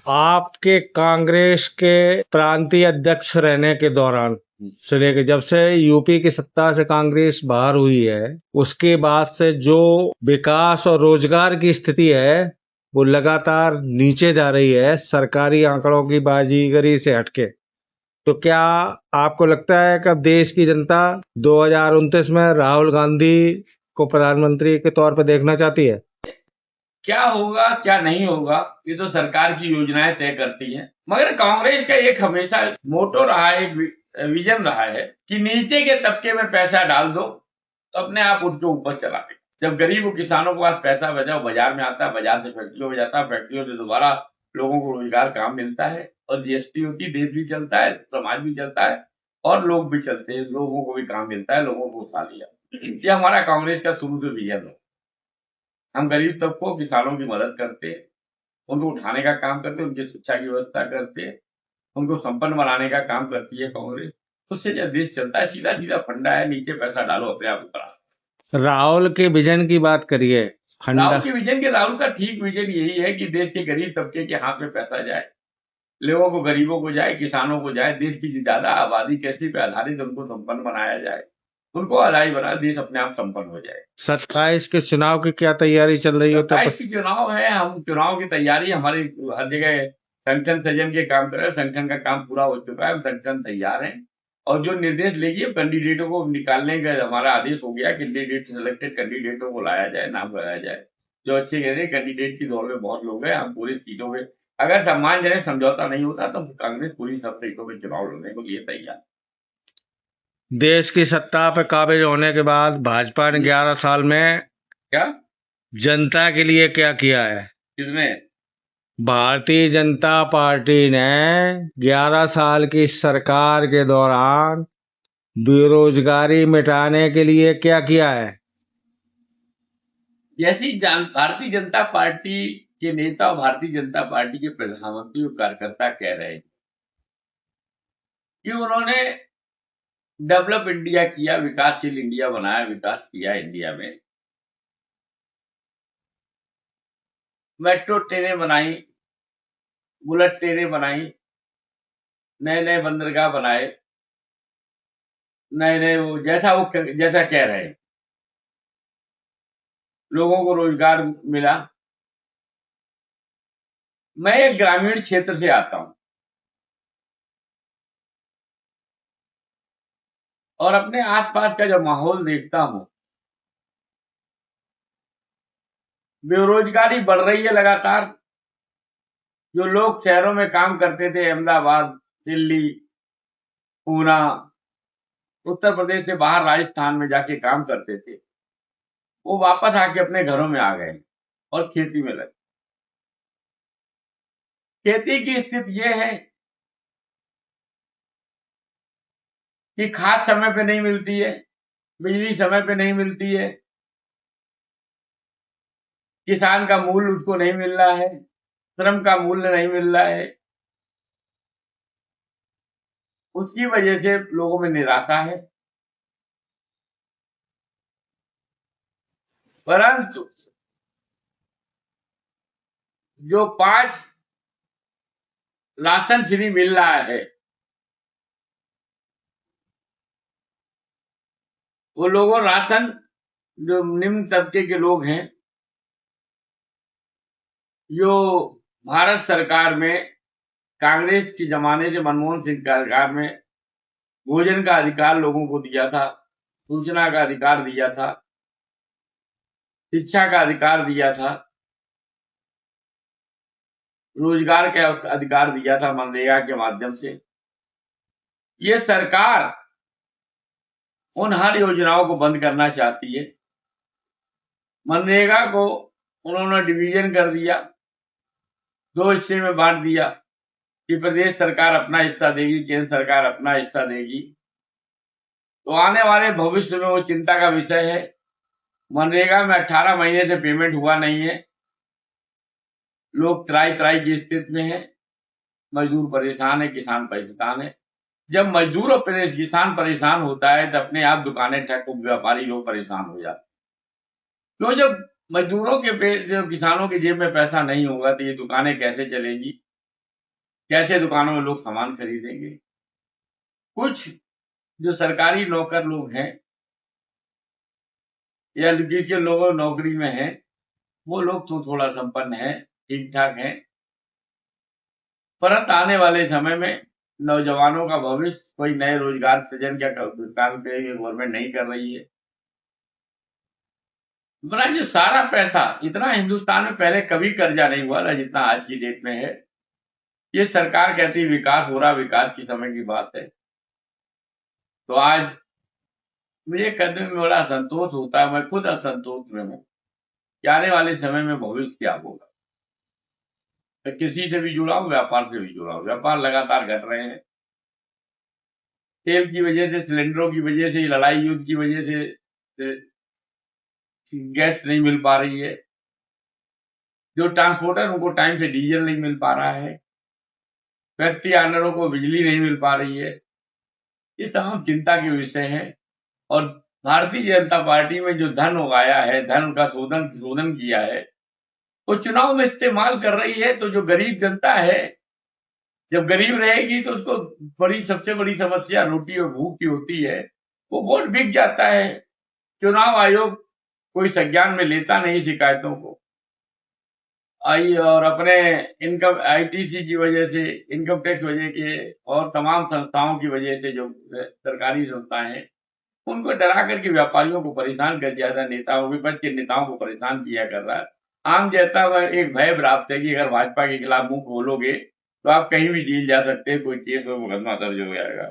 आपके कांग्रेस के प्रांतीय अध्यक्ष रहने के दौरान से लेकर जब से यूपी की सत्ता से कांग्रेस बाहर हुई है, उसके बाद से जो विकास और रोजगार की स्थिति है वो लगातार नीचे जा रही है, सरकारी आंकड़ों की बाजीगरी से हटके। तो क्या आपको लगता है कि अब देश की जनता 2029 में राहुल गांधी को प्रधानमंत्री के तौर पर देखना चाहती है? क्या होगा क्या नहीं होगा ये तो सरकार की योजनाएं तय करती हैं, मगर कांग्रेस का एक हमेशा मोटो रहा है, एक विजन रहा है कि नीचे के तबके में पैसा डाल दो तो अपने आप उठ के ऊपर चला गया। जब गरीब और किसानों के पास पैसा बचा वो बाजार में आता है, बाजार से फैक्ट्रियों में जाता है, फैक्ट्रियों से दोबारा लोगों को रोजगार काम मिलता है और जीएसटी होती, देश भी चलता है, समाज भी चलता है और लोग भी चलते हैं, लोगों को भी काम मिलता है, लोगों को खुशहाली। ये हमारा कांग्रेस का शुरू से विजन है। हम गरीब तबकों किसानों की मदद करते हैं, उनको उठाने का काम करते हैं, उनकी शिक्षा की व्यवस्था करते हैं, उनको संपन्न बनाने का काम करती है कांग्रेस। उससे जब देश चलता है, सीधा सीधा फंडा है, नीचे पैसा डालो अपने आप ऊपर आओ। राहुल के विजन की बात करिए। राहुल फंडा के विजन के राहुल का ठीक विजन यही है कि देश के गरीब तबके के हाथ में पैसा जाए, लोगों को, गरीबों को जाए, किसानों को जाए, देश की ज्यादा आबादी कृषि पे आधारित, उनको संपन्न बनाया जाए, उनको आदाय बना, देश अपने आप संपन्न हो जाए। 27 के चुनाव की क्या तैयारी चल रही हो? 27 की चुनाव है, हम चुनाव की तैयारी हमारी हर जगह संगठन सृजन के काम कर रहे हैं, संगठन का काम पूरा हो चुका है, संगठन तैयार है और जो निर्देश लेगी कैंडिडेटों को निकालने का हमारा आदेश हो गया, कैंडिडेट सिलेक्टेड कैंडिडेटों को लाया जाए, नाम लगाया जाए, जो अच्छे कह रहे कैंडिडेट की दौड़ में बहुत लोग हैं, हम पूरी सीटों में अगर सम्मानजनक समझौता नहीं होता तो कांग्रेस पूरी सब सीटों में चुनाव लड़ने को लिए तैयार। देश की सत्ता पर काबिज होने के बाद भाजपा ने 11 साल में क्या जनता के लिए क्या किया है? किसने? भारतीय जनता पार्टी ने 11 साल की सरकार के दौरान बेरोजगारी मिटाने के लिए क्या किया है? जैसी भारतीय जनता पार्टी के नेता और भारतीय जनता पार्टी के प्रधानमंत्री और कार्यकर्ता कह रहे हैं कि उन्होंने डेवलप इंडिया किया, विकासशील इंडिया बनाया, विकास किया इंडिया में, मेट्रो ट्रेनें बनाई, बुलेट ट्रेनें बनाई, नए नए बंदरगाह बनाए, नए नए वो जैसा कह रहे हैं, लोगों को रोजगार मिला। मैं एक ग्रामीण क्षेत्र से आता हूं और अपने आसपास का जब माहौल देखता हूं, बेरोजगारी बढ़ रही है लगातार। जो लोग शहरों में काम करते थे, अहमदाबाद, दिल्ली, पूना, उत्तर प्रदेश से बाहर राजस्थान में जाके काम करते थे, वो वापस आके अपने घरों में आ गए और खेती में लगे। खेती की स्थिति ये है कि खाद समय पे नहीं मिलती है, बिजली समय पे नहीं मिलती है, किसान का मूल्य उसको नहीं मिल रहा है, श्रम का मूल्य नहीं मिल रहा है। उसकी वजह से लोगों में निराशा है। परंतु जो 5 राशन फ्री मिल रहा है, वो लोगों राशन, जो निम्न तबके के लोग हैं, जो भारत सरकार में कांग्रेस के जमाने से मनमोहन सिंह सरकार में भोजन का अधिकार लोगों को दिया था, सूचना का अधिकार दिया था, शिक्षा का अधिकार दिया था, रोजगार का अधिकार दिया था मनरेगा के माध्यम से। ये सरकार उन हर योजनाओं को बंद करना चाहती है। मनरेगा को उन्होंने डिवीजन कर दिया, 2 हिस्से में बांट दिया कि प्रदेश सरकार अपना हिस्सा देगी, केंद्र सरकार अपना हिस्सा देगी। तो आने वाले भविष्य में वो चिंता का विषय है। मनरेगा में 18 महीने से पेमेंट हुआ नहीं है, लोग त्राही त्राही की स्थिति में है, मजदूर परेशान है, किसान परेशान है। जब मजदूर और किसान परेशान होता है तो अपने आप दुकानें ठप, व्यापारी लोग परेशान हो जाते हैं। तो जब मजदूरों के जो किसानों की जेब में पैसा नहीं होगा तो ये दुकानें कैसे चलेंगी? कैसे दुकानों में लोग सामान खरीदेंगे। कुछ जो सरकारी नौकर लोग हैं या जिनके लोग नौकरी में हैं, वो लोग तो थोड़ा संपन्न है, ठीक ठाक है। परंतु आने वाले समय में नौजवानों का भविष्य, कोई नए रोजगार सृजन क्या काम गवर्नमेंट नहीं कर रही है। बना जो सारा पैसा इतना हिंदुस्तान में पहले कभी कर्जा नहीं हुआ था जितना आज की डेट में है। ये सरकार कहती विकास हो रहा, विकास की समय की बात है। तो आज मुझे कहने में बड़ा संतोष होता है, मैं खुद असंतोष में हूँ कि आने वाले समय में भविष्य क्या होगा। तो किसी से भी जुड़ा हूँ, व्यापार से भी जुड़ा हूँ, व्यापार लगातार घट रहे हैं। तेल की वजह से, सिलेंडरों की वजह से, लड़ाई युद्ध की वजह से गैस नहीं मिल पा रही है। जो ट्रांसपोर्टर उनको टाइम से डीजल नहीं मिल पा रहा है। फैक्ट्री ऑनरों को बिजली नहीं मिल पा रही है। ये तमाम चिंता के विषय हैं। और भारतीय जनता पार्टी में जो धन उगाया है, धन का शोधन किया है, वो चुनाव में इस्तेमाल कर रही है। तो जो गरीब जनता है, जब गरीब रहेगी तो उसको सबसे बड़ी समस्या रोटी और भूख की होती है। वो वोट बिक जाता है। चुनाव आयोग कोई संज्ञान में लेता नहीं शिकायतों को। आई और अपने इनकम आईटीसी की वजह से, इनकम टैक्स वजह के और तमाम संस्थाओं की वजह से, जो सरकारी संस्थाएं हैं, उनको डरा करके व्यापारियों को परेशान कर दिया था। नेताओं, विपक्ष के नेताओं को परेशान किया कर रहा है। आम जनता में एक भय प्राप्त है कि अगर भाजपा के खिलाफ मुंह खोलोगे तो आप कहीं भी जेल जा सकते हैं, कोई केस और मुकदमा दर्ज हो जाएगा।